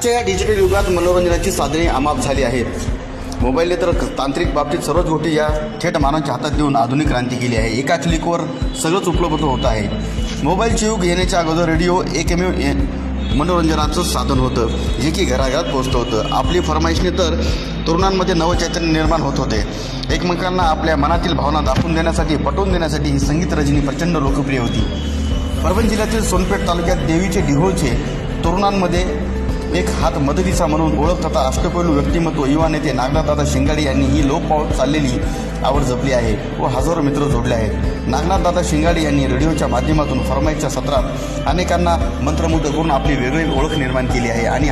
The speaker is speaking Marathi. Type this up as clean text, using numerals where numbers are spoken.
आजच्या या डिजिटल युगात मनोरंजनाची साधने अमाप झाली आहेत. मोबाईलने तर तांत्रिक बाबतीत सर्वच गोष्टी या थेट मानवाच्या हातात देऊन आधुनिक क्रांती केली आहे. एका क्लिकवर सगळंच उपलब्ध होत आहे. मोबाईलचे युग येण्याच्या अगोदर रेडिओ एकमेव मनोरंजनाचं साधन होतं, जे की घराघरात पोहोचत होतं. आपली फरमाईशने तर तरुणांमध्ये नवचैतन्य निर्माण होत होते. एकमेकांना आपल्या मनातील भावना दाखवून देण्यासाठी, पटवून देण्यासाठी ही संगीत रजनी प्रचंड लोकप्रिय होती. परभणी जिल्ह्यातील सोनपेठ तालुक्यात देवीचे डिहोळचे तरुणांमध्ये एक हात मदतीचा म्हणून ओळख तथा अष्टपैलू व्यक्तिमत्व युवा नेते नागनाथदादा शिंगाडे यांनी ही लोप पावत चाललेली आवड जपली आहे व हजारो मित्र जोडले आहेत. नागनाथदादा शिंगाडे यांनी रेडिओच्या माध्यमातून फरमाईशच्या सत्रात अनेकांना मंत्रमुग्ध करून आपली वेगळी ओळख निर्माण केली आहे आणि